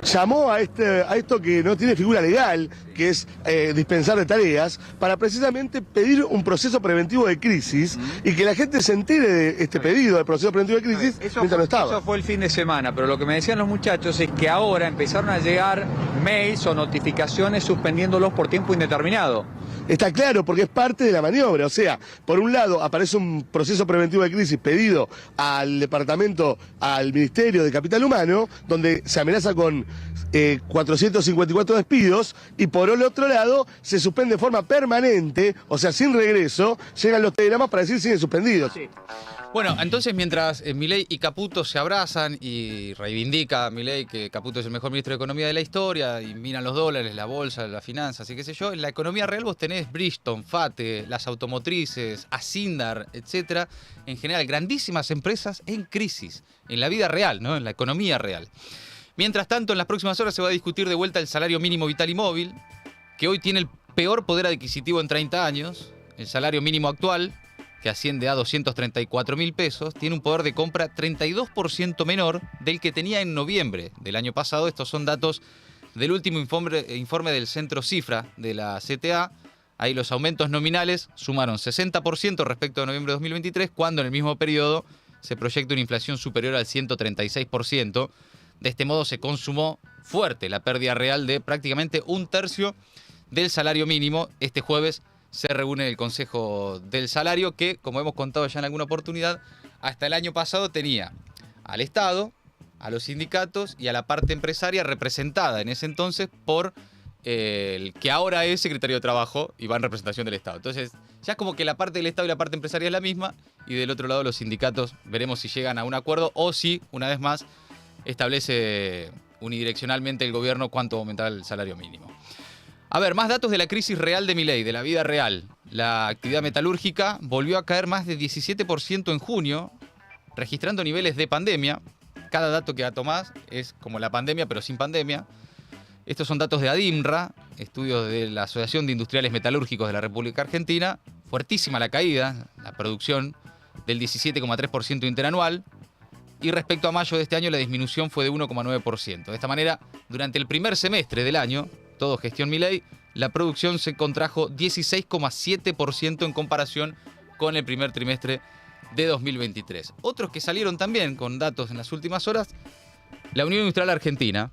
llamó a esto que no tiene figura legal, que es dispensar de tareas, para precisamente pedir un proceso preventivo de crisis y que la gente se entere de este pedido del proceso preventivo de crisis mientras no estaba. Eso fue el fin de semana, pero lo que me decían los muchachos es que ahora empezaron a llegar mails o notificaciones suspendiéndolos por tiempo indeterminado. Está claro, porque es parte de la maniobra. O sea, por un lado aparece un proceso preventivo de crisis pedido al departamento, al Ministerio de Capital Humano, donde se amenaza con 454 despidos, y por el otro lado se suspende de forma permanente, o sea, sin regreso, llegan los telegramas para decir siguen suspendidos. Sí. Bueno, entonces mientras Milei y Caputo se abrazan y reivindica a Milei que Caputo es el mejor ministro de Economía de la historia y miran los dólares, la bolsa, las finanzas y qué sé yo, en la economía real vos tenés Bridgestone, FATE, las automotrices, Asindar, etcétera, en general grandísimas empresas en crisis, en la vida real, ¿no? En la economía real. Mientras tanto, en las próximas horas se va a discutir de vuelta el salario mínimo vital y móvil, que hoy tiene el peor poder adquisitivo en 30 años. El salario mínimo actual, que asciende a 234.000 pesos, tiene un poder de compra 32% menor del que tenía en noviembre del año pasado. Estos son datos del último informe del Centro Cifra de la CTA. Ahí los aumentos nominales sumaron 60% respecto a noviembre de 2023, cuando en el mismo periodo se proyecta una inflación superior al 136%. De este modo se consumó fuerte la pérdida real de prácticamente un tercio del salario mínimo. Este jueves se reúne el Consejo del Salario que, como hemos contado ya en alguna oportunidad, hasta el año pasado tenía al Estado, a los sindicatos y a la parte empresaria representada en ese entonces por el que ahora es secretario de Trabajo y va en representación del Estado. Entonces, ya es como que la parte del Estado y la parte empresaria es la misma, y del otro lado los sindicatos veremos si llegan a un acuerdo o si, una vez más, establece unidireccionalmente el gobierno cuánto aumentará el salario mínimo. A ver, más datos de la crisis real de Milei, de la vida real. La actividad metalúrgica volvió a caer más de 17% en junio, registrando niveles de pandemia. Cada dato que da Tomás es como la pandemia, pero sin pandemia. Estos son datos de ADIMRA, estudios de la Asociación de Industriales Metalúrgicos de la República Argentina. Fuertísima la caída, la producción del 17,3% interanual. Y respecto a mayo de este año, la disminución fue de 1,9%. De esta manera, durante el primer semestre del año, todo gestión Milei, la producción se contrajo 16,7% en comparación con el primer trimestre de 2023. Otros que salieron también con datos en las últimas horas, la Unión Industrial Argentina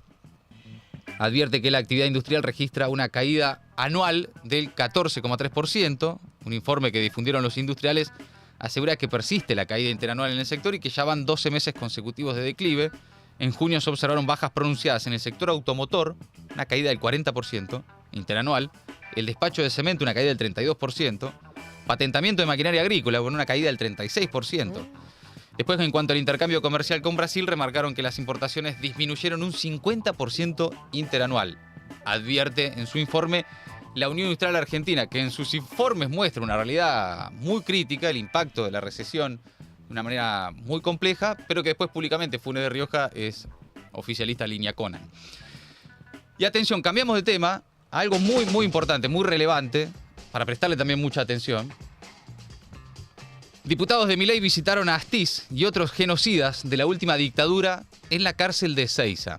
advierte que la actividad industrial registra una caída anual del 14,3%. Un informe que difundieron los industriales asegura que persiste la caída interanual en el sector y que ya van 12 meses consecutivos de declive. En junio se observaron bajas pronunciadas en el sector automotor, una caída del 40% interanual, el despacho de cemento, una caída del 32%, patentamiento de maquinaria agrícola, con una caída del 36%. Después, en cuanto al intercambio comercial con Brasil, remarcaron que las importaciones disminuyeron un 50% interanual. Advierte en su informe la Unión Industrial Argentina, que en sus informes muestra una realidad muy crítica, el impacto de la recesión de una manera muy compleja, pero que después públicamente Funes de Rioja es oficialista línea Conan. Y atención, cambiamos de tema a algo muy, muy importante, muy relevante, para prestarle también mucha atención. Diputados de Milei visitaron a Astiz y otros genocidas de la última dictadura en la cárcel de Ezeiza.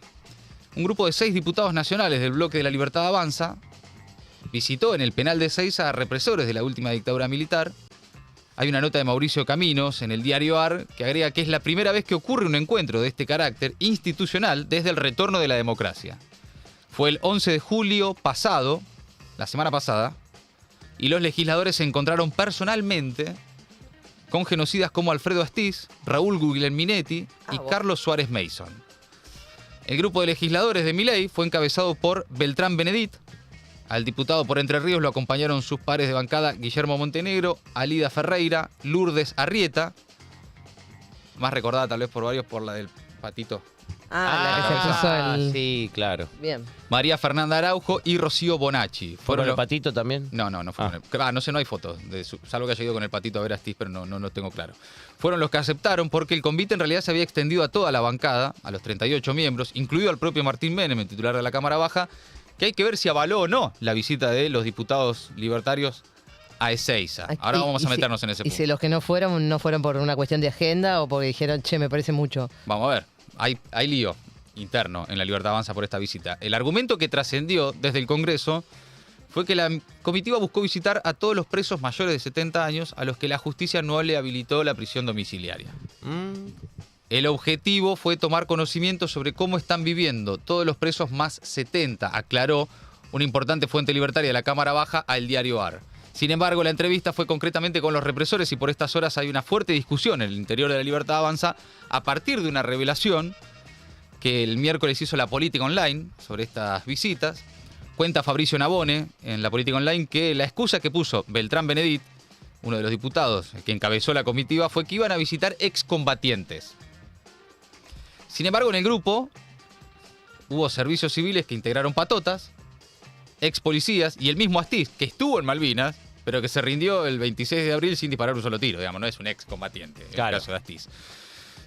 Un grupo de 6 diputados nacionales del Bloque de la Libertad Avanza visitó en el penal de Ezeiza a represores de la última dictadura militar. Hay una nota de Mauricio Caminos en el diario AR que agrega que es la primera vez que ocurre un encuentro de este carácter institucional desde el retorno de la democracia. Fue el 11 de julio pasado, la semana pasada, y los legisladores se encontraron personalmente con genocidas como Alfredo Astiz, Raúl Guglielminetti y Carlos Suárez Mason. El grupo de legisladores de Milei fue encabezado por Beltrán Benedit. Al diputado por Entre Ríos lo acompañaron sus pares de bancada Guillermo Montenegro, Alida Ferreira, Lourdes Arrieta, más recordada tal vez por varios por la del patito. La que se puso el... Sí, claro. Bien. María Fernanda Araujo y Rocío Bonacci. ¿Fueron el patito también? No fue no sé, no hay fotos. Salvo que haya ido con el patito a ver a Astiz, pero no lo tengo claro. Fueron los que aceptaron porque el convite en realidad se había extendido a toda la bancada, a los 38 miembros, incluido al propio Martín Menem, el titular de la Cámara Baja, que hay que ver si avaló o no la visita de los diputados libertarios a Ezeiza. Ahora vamos a meternos en ese punto. Y si los que no fueron por una cuestión de agenda o porque dijeron, me parece mucho. Vamos a ver. Hay lío interno en la Libertad Avanza por esta visita. El argumento que trascendió desde el Congreso fue que la comitiva buscó visitar a todos los presos mayores de 70 años a los que la justicia no le habilitó la prisión domiciliaria. El objetivo fue tomar conocimiento sobre cómo están viviendo todos los presos más 70, aclaró una importante fuente libertaria de la Cámara Baja al diario AR. Sin embargo, la entrevista fue concretamente con los represores y por estas horas hay una fuerte discusión en el interior de la Libertad Avanza a partir de una revelación que el miércoles hizo la Política Online sobre estas visitas. Cuenta Fabricio Nabone en la Política Online que la excusa que puso Beltrán Benedit, uno de los diputados que encabezó la comitiva, fue que iban a visitar excombatientes. Sin embargo, en el grupo hubo servicios civiles que integraron patotas, ex policías y el mismo Astiz, que estuvo en Malvinas, pero que se rindió el 26 de abril sin disparar un solo tiro. Digamos, no es un ex combatiente, en el caso de Astiz.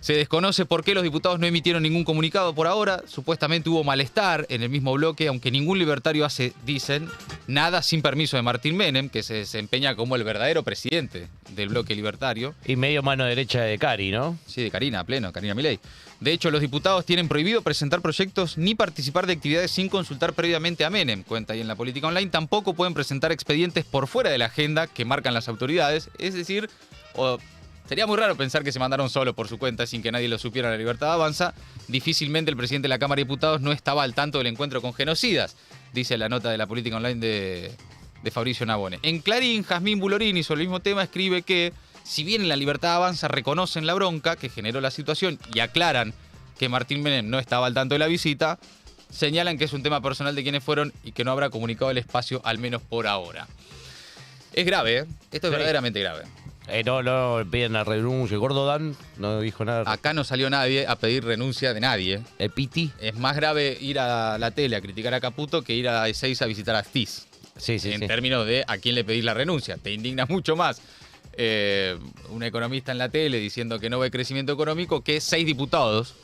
Se desconoce por qué los diputados no emitieron ningún comunicado por ahora. Supuestamente hubo malestar en el mismo bloque, aunque ningún libertario hace, dicen, nada sin permiso de Martín Menem, que se desempeña como el verdadero presidente del bloque libertario. Y medio mano derecha de Cari, ¿no? Sí, de Karina, pleno, Karina Milei. De hecho, los diputados tienen prohibido presentar proyectos ni participar de actividades sin consultar previamente a Menem, cuenta ahí en la política online. Tampoco pueden presentar expedientes por fuera de la agenda que marcan las autoridades. Es decir, sería muy raro pensar que se mandaron solo por su cuenta sin que nadie lo supiera. La Libertad Avanza. Difícilmente el presidente de la Cámara de Diputados no estaba al tanto del encuentro con genocidas, dice la nota de la política online de Fabricio Navone. En Clarín, Jazmín Bulorini sobre el mismo tema escribe que si bien en la Libertad Avanza reconocen la bronca que generó la situación y aclaran que Martín Menem no estaba al tanto de la visita, señalan que es un tema personal de quienes fueron y que no habrá comunicado el espacio, al menos por ahora. Es grave, ¿eh? Esto es verdaderamente grave. No piden la renuncia. Gordo Dan no dijo nada. Acá no salió nadie a pedir renuncia de nadie. ¿El Piti? Es más grave ir a la tele a criticar a Caputo que ir a Ezeiza a visitar a Astiz. Sí, en términos de a quién le pedís la renuncia. Te indigna mucho más un economista en la tele diciendo que no ve crecimiento económico que 6 diputados,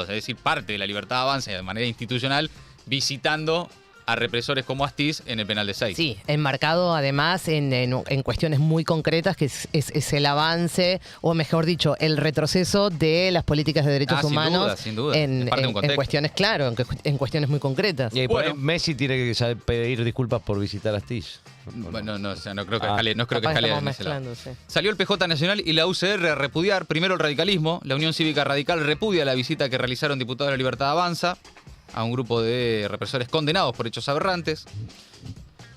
es decir, parte de la Libertad Avanza de manera institucional, visitando a represores como Astiz en el penal de Ezeiza. Sí, enmarcado además en cuestiones muy concretas, que es el avance, o mejor dicho, el retroceso de las políticas de derechos humanos. Sin duda. En cuestiones, claro, en cuestiones muy concretas. Y bueno, Messi tiene que saber pedir disculpas por visitar a Astiz. Bueno, no creo que escale, no creo que escale en ese lado. Sí. Salió el PJ Nacional y la UCR a repudiar primero el radicalismo. La Unión Cívica Radical repudia la visita que realizaron diputados de la Libertad Avanza a un grupo de represores condenados por hechos aberrantes.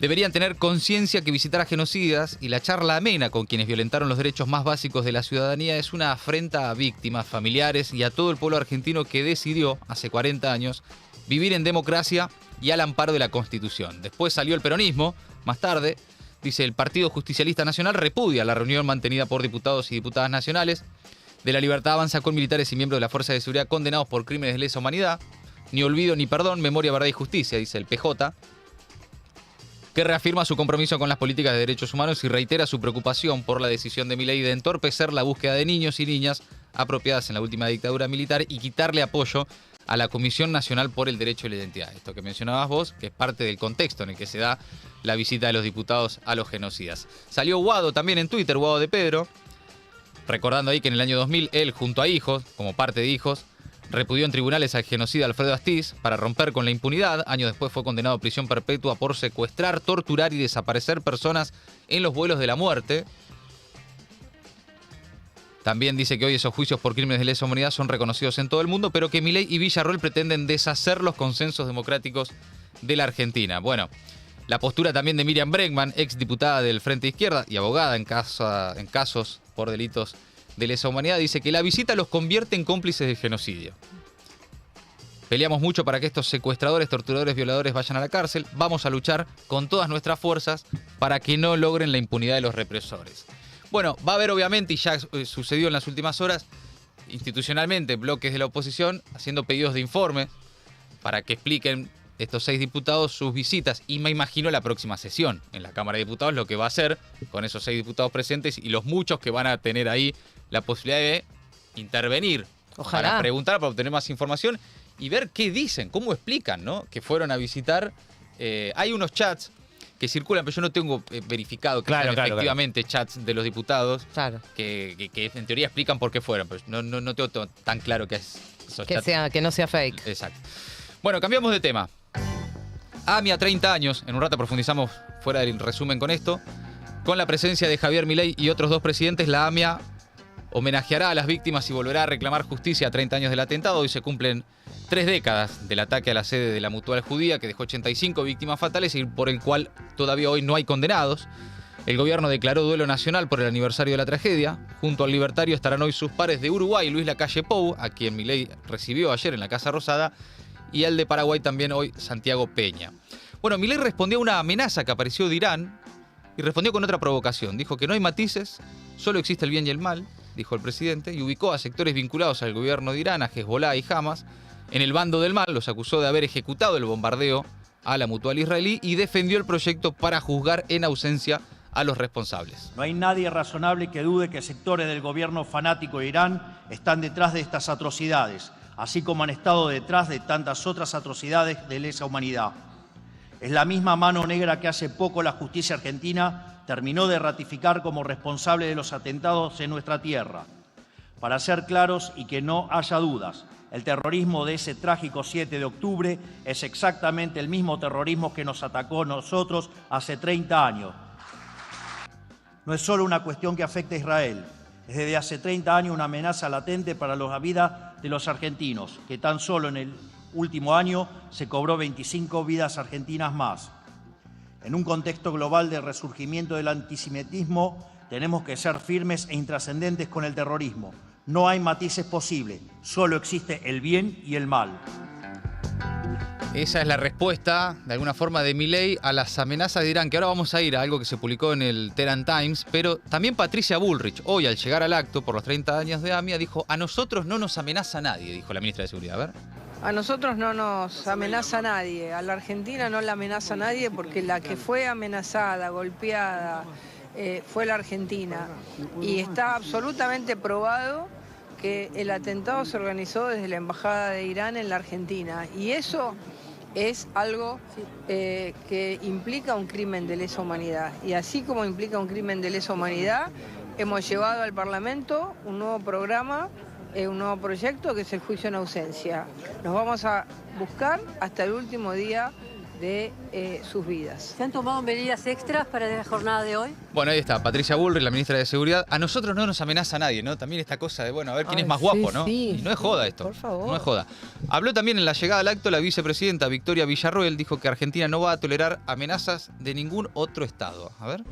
Deberían tener conciencia que visitar a genocidas y la charla amena con quienes violentaron los derechos más básicos de la ciudadanía es una afrenta a víctimas, familiares y a todo el pueblo argentino que decidió, hace 40 años, vivir en democracia y al amparo de la Constitución. Después salió el peronismo, más tarde, dice el Partido Justicialista Nacional repudia la reunión mantenida por diputados y diputadas nacionales de la Libertad Avanza con militares y miembros de la Fuerza de Seguridad condenados por crímenes de lesa humanidad. Ni olvido ni perdón, memoria, verdad y justicia, dice el PJ, que reafirma su compromiso con las políticas de derechos humanos y reitera su preocupación por la decisión de Milei de entorpecer la búsqueda de niños y niñas apropiadas en la última dictadura militar y quitarle apoyo a la Comisión Nacional por el Derecho a la Identidad. Esto que mencionabas vos, que es parte del contexto en el que se da la visita de los diputados a los genocidas. Salió Guado también en Twitter, Guado de Pedro, recordando ahí que en el año 2000 él, junto a Hijos, como parte de Hijos, repudió en tribunales al genocida Alfredo Astiz para romper con la impunidad. Años después fue condenado a prisión perpetua por secuestrar, torturar y desaparecer personas en los vuelos de la muerte. También dice que hoy esos juicios por crímenes de lesa humanidad son reconocidos en todo el mundo, pero que Milei y Villarroel pretenden deshacer los consensos democráticos de la Argentina. Bueno, la postura también de Miriam Bregman, exdiputada del Frente Izquierda y abogada en casos por delitos de lesa humanidad, dice que la visita los convierte en cómplices del genocidio. Peleamos mucho para que estos secuestradores, torturadores, violadores vayan a la cárcel. Vamos a luchar con todas nuestras fuerzas para que no logren la impunidad de los represores. Bueno, va a haber obviamente, y ya sucedió en las últimas horas, institucionalmente, bloques de la oposición haciendo pedidos de informes para que expliquen estos 6 diputados sus visitas. Y me imagino la próxima sesión en la Cámara de Diputados lo que va a hacer con esos 6 diputados presentes y los muchos que van a tener ahí la posibilidad de intervenir. Ojalá. Para preguntar, para obtener más información y ver qué dicen, cómo explican, ¿no? Que fueron a visitar. Hay unos chats que circulan, pero yo no tengo verificado que sean efectivamente chats de los diputados que en teoría explican por qué fueron, pero no tengo tan claro que es esos chats. Que no sea fake. Exacto. Bueno, cambiamos de tema. AMIA 30 años, en un rato profundizamos fuera del resumen con esto. Con la presencia de Javier Milei y otros 2 presidentes, la AMIA homenajeará a las víctimas y volverá a reclamar justicia a 30 años del atentado. Hoy se cumplen 3 décadas del ataque a la sede de la Mutual Judía, que dejó 85 víctimas fatales y por el cual todavía hoy no hay condenados. El gobierno declaró duelo nacional por el aniversario de la tragedia. Junto al libertario estarán hoy sus pares de Uruguay, Luis Lacalle Pou, a quien Milei recibió ayer en la Casa Rosada, y el de Paraguay también hoy, Santiago Peña. Bueno, Milei respondió a una amenaza que apareció de Irán y respondió con otra provocación. Dijo que no hay matices, solo existe el bien y el mal, dijo el presidente, y ubicó a sectores vinculados al gobierno de Irán, a Hezbollah y Hamas, en el bando del mal. Los acusó de haber ejecutado el bombardeo a la Mutual israelí y defendió el proyecto para juzgar en ausencia a los responsables. No hay nadie razonable que dude que sectores del gobierno fanático de Irán están detrás de estas atrocidades, así como han estado detrás de tantas otras atrocidades de lesa humanidad. Es la misma mano negra que hace poco la justicia argentina terminó de ratificar como responsable de los atentados en nuestra tierra. Para ser claros y que no haya dudas, el terrorismo de ese trágico 7 de octubre es exactamente el mismo terrorismo que nos atacó a nosotros hace 30 años. No es solo una cuestión que afecta a Israel, es desde hace 30 años una amenaza latente para la vida de los argentinos, que tan solo en el último año se cobró 25 vidas argentinas más. En un contexto global de resurgimiento del antisemitismo, tenemos que ser firmes e intrascendentes con el terrorismo. No hay matices posibles, solo existe el bien y el mal. Esa es la respuesta, de alguna forma, de Milei a las amenazas de Irán, que ahora vamos a ir a algo que se publicó en el Tehran Times, pero también Patricia Bullrich, hoy al llegar al acto por los 30 años de AMIA, dijo: a nosotros no nos amenaza nadie, dijo la ministra de Seguridad. A ver. A nosotros no nos amenaza nadie, a la Argentina no la amenaza nadie, porque la que fue amenazada, golpeada, fue la Argentina. Y está absolutamente probado que el atentado se organizó desde la Embajada de Irán en la Argentina. Y eso es algo que implica un crimen de lesa humanidad. Y así como implica un crimen de lesa humanidad, hemos llevado al Parlamento un nuevo programa, un nuevo proyecto, que es el juicio en ausencia. Nos vamos a buscar hasta el último día de sus vidas. ¿Se han tomado medidas extras para la jornada de hoy? Bueno, ahí está, Patricia Bullrich, la ministra de Seguridad. A nosotros no nos amenaza nadie, ¿no? También esta cosa de, bueno, a ver quién es más guapo, ¿no? Sí. Y no es joda esto. Por favor. No es joda. Habló también en la llegada al acto la vicepresidenta Victoria Villarroel, dijo que Argentina no va a tolerar amenazas de ningún otro Estado. A ver.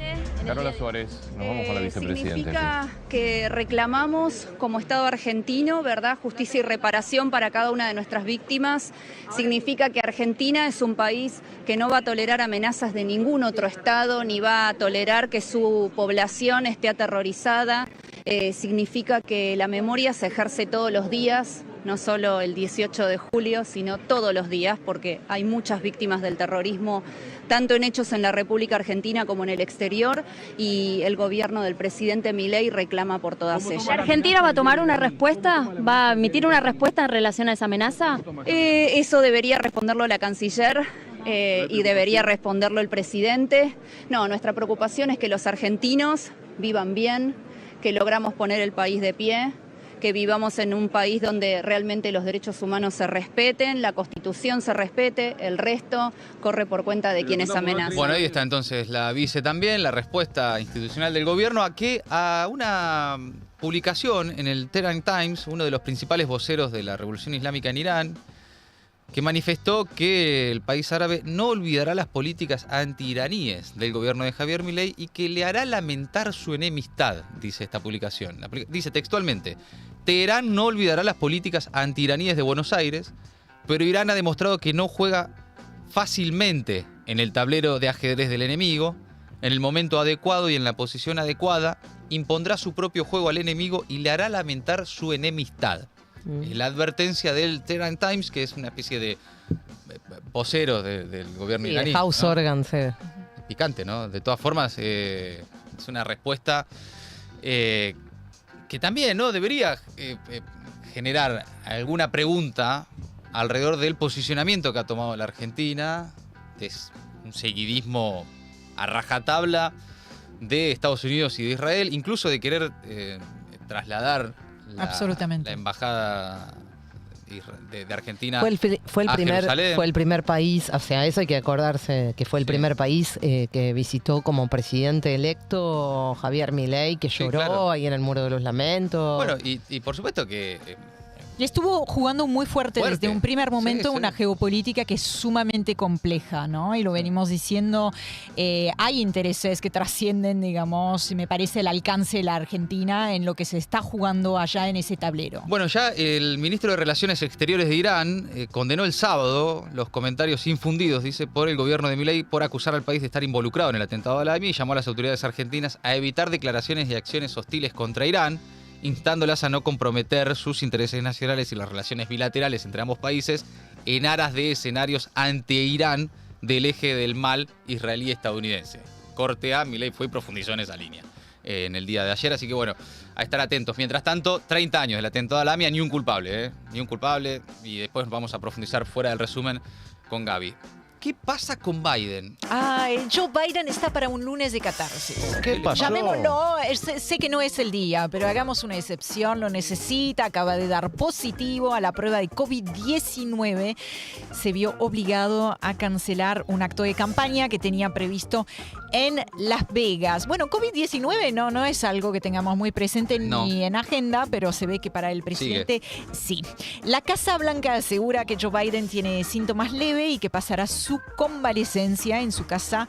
Carola Suárez, nos vamos con la vicepresidenta. Significa que reclamamos como Estado argentino, ¿verdad?, justicia y reparación para cada una de nuestras víctimas. Significa que Argentina es un país que no va a tolerar amenazas de ningún otro Estado, ni va a tolerar que su población esté aterrorizada. Significa que la memoria se ejerce todos los días, no solo el 18 de julio, sino todos los días, porque hay muchas víctimas del terrorismo, tanto en hechos en la República Argentina como en el exterior, y el gobierno del presidente Milei reclama por todas ellas. ¿Argentina va a tomar una respuesta? ¿Va a emitir una respuesta en relación a esa amenaza? Eso debería responderlo la canciller. Y debería responderlo el presidente. No, nuestra preocupación es que los argentinos vivan bien, que logramos poner el país de pie, que vivamos en un país donde realmente los derechos humanos se respeten, la Constitución se respete, el resto corre por cuenta de quienes amenazan. Bueno, ahí está entonces la vice también, la respuesta institucional del gobierno a una publicación en el Tehran Times, uno de los principales voceros de la Revolución Islámica en Irán, que manifestó que el país árabe no olvidará las políticas antiiraníes del gobierno de Javier Milei y que le hará lamentar su enemistad, dice esta publicación. Dice textualmente: Teherán no olvidará las políticas antiiraníes de Buenos Aires, pero Irán ha demostrado que no juega fácilmente en el tablero de ajedrez del enemigo. En el momento adecuado y en la posición adecuada, impondrá su propio juego al enemigo y le hará lamentar su enemistad. La advertencia del Tehran Times, que es una especie de vocero del gobierno iraní. House ¿no? Organ, sí. Picante, ¿no? De todas formas, es una respuesta que también, ¿no?, debería generar alguna pregunta alrededor del posicionamiento que ha tomado la Argentina. Es un seguidismo a rajatabla de Estados Unidos y de Israel, incluso de querer trasladar la embajada de Argentina fue el primer país, o sea, eso hay que acordarse, que fue el primer país que visitó como presidente electo Javier Milei, que lloró ahí en el Muro de los Lamentos. Bueno, y por supuesto que... Y estuvo jugando muy fuerte desde un primer momento una geopolítica que es sumamente compleja, ¿no? Y lo venimos diciendo, hay intereses que trascienden, digamos, me parece, el alcance de la Argentina en lo que se está jugando allá en ese tablero. Bueno, ya el ministro de Relaciones Exteriores de Irán condenó el sábado los comentarios infundidos, dice, por el gobierno de Milei por acusar al país de estar involucrado en el atentado a la AMIA y llamó a las autoridades argentinas a evitar declaraciones y acciones hostiles contra Irán, instándolas a no comprometer sus intereses nacionales y las relaciones bilaterales entre ambos países en aras de escenarios ante Irán del eje del mal israelí-estadounidense. corte A, Milei fue y profundizó en esa línea en el día de ayer. Así que bueno, a estar atentos. Mientras tanto, 30 años del atentado a la AMIA, ni un culpable, ni un culpable. Y después vamos a profundizar fuera del resumen con Gaby. ¿Qué pasa con Biden? Joe Biden está para un lunes de catarsis. ¿Qué pasó? Llamémoslo, sé que no es el día, pero hagamos una excepción, lo necesita, acaba de dar positivo a la prueba de COVID-19. Se vio obligado a cancelar un acto de campaña que tenía previsto en Las Vegas. Bueno, COVID-19 no es algo que tengamos muy presente ni en agenda, pero se ve que para el presidente sí. La Casa Blanca asegura que Joe Biden tiene síntomas leves y que pasará su convalecencia en su casa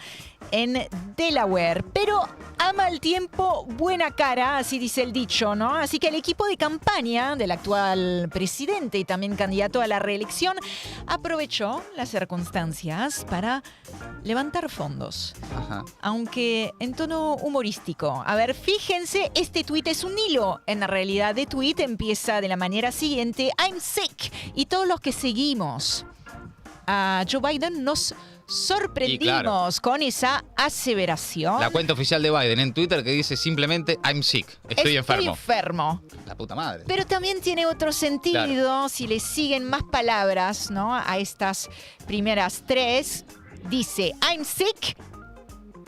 en Delaware. Pero a mal tiempo, buena cara, así dice el dicho, ¿no? Así que el equipo de campaña del actual presidente y también candidato a la reelección aprovechó las circunstancias para levantar fondos. Ajá. Aunque en tono humorístico. A ver, fíjense, este tuit es un hilo. En la realidad de tuit empieza de la manera siguiente: I'm sick. Y todos los que seguimos a Joe Biden nos sorprendimos con esa aseveración. La cuenta oficial de Biden en Twitter que dice simplemente I'm sick, estoy enfermo. La puta madre. Pero también tiene otro sentido, si le siguen más palabras, ¿no? A estas primeras tres. Dice I'm sick,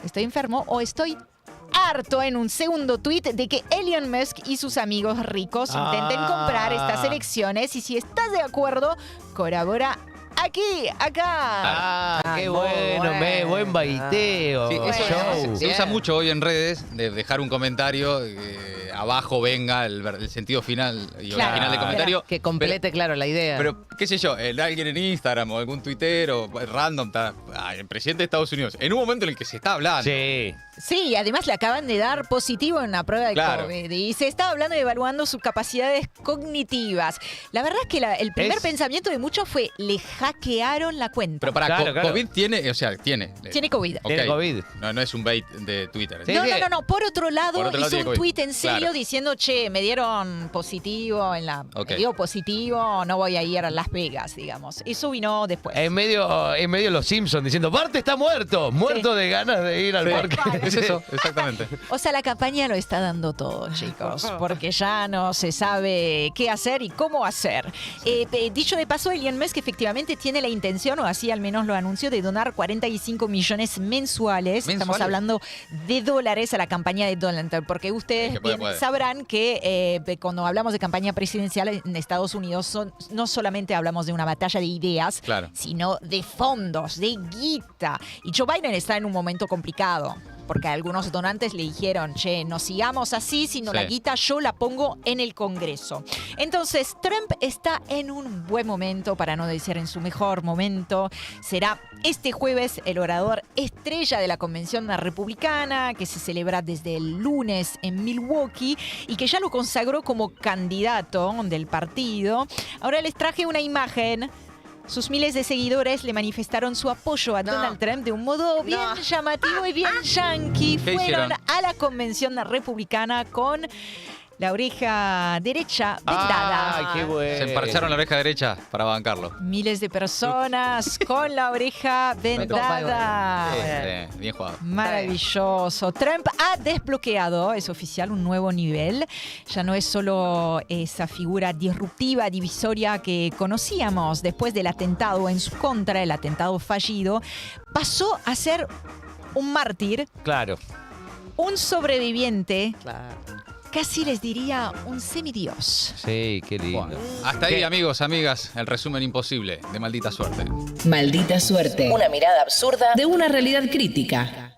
estoy enfermo, o estoy harto, en un segundo tuit, de que Elon Musk y sus amigos ricos intenten comprar estas elecciones, y si estás de acuerdo, colabora aquí, acá. Qué bueno, buen baiteo. Sí, eso se usa mucho hoy en redes, de dejar un comentario, abajo venga el sentido final y original del comentario. Que complete, claro, la idea. Pero, qué sé yo, alguien en Instagram o algún tuitero random, el presidente de Estados Unidos, en un momento en el que se está hablando. Sí, además le acaban de dar positivo en una prueba de COVID y se está hablando y evaluando sus capacidades cognitivas. La verdad es que el primer pensamiento de muchos fue: le hackearon la cuenta. Pero para COVID tiene, o sea, tiene. Tiene COVID. Okay. Tiene COVID. No es un bait de Twitter. No. Por otro lado, hizo un COVID. tuit en serio diciendo: che, me dieron positivo me dio positivo, no voy a ir a Las Vegas, digamos. Eso vino después. En medio los Simpsons diciendo: Bart está muerto de ganas de ir al parque. Es eso, exactamente. O sea, la campaña lo está dando todo, chicos, porque ya no se sabe qué hacer y cómo hacer. Dicho de paso, Elon Musk efectivamente tiene la intención, o así al menos lo anunció, de donar 45 millones mensuales. Estamos hablando de dólares a la campaña de Donald Trump, porque ustedes sabrán que cuando hablamos de campaña presidencial en Estados Unidos no solamente hablamos de una batalla de ideas, sino de fondos, de guita. Y Joe Biden está en un momento complicado, porque algunos donantes le dijeron: che, no sigamos así, sino la guita yo la pongo en el Congreso. Entonces, Trump está en un buen momento, para no decir en su mejor momento. Será este jueves el orador estrella de la Convención Republicana, que se celebra desde el lunes en Milwaukee y que ya lo consagró como candidato del partido. Ahora les traje una imagen. Sus miles de seguidores le manifestaron su apoyo a Donald Trump de un modo bien llamativo y bien yankee. Fueron a la Convención Republicana con la oreja derecha vendada. ¡Ay, qué bueno! Se emparcharon la oreja derecha para bancarlo. Miles de personas con la oreja vendada. Bien jugado. Maravilloso. Trump ha desbloqueado, es oficial, un nuevo nivel. Ya no es solo esa figura disruptiva, divisoria que conocíamos después del atentado en su contra, el atentado fallido. Pasó a ser un mártir. Claro. Un sobreviviente. Casi les diría un semidios. Sí, qué lindo. Bueno, hasta ahí, amigos, amigas, el resumen imposible de Maldita Suerte. Maldita Suerte. Una mirada absurda de una realidad crítica.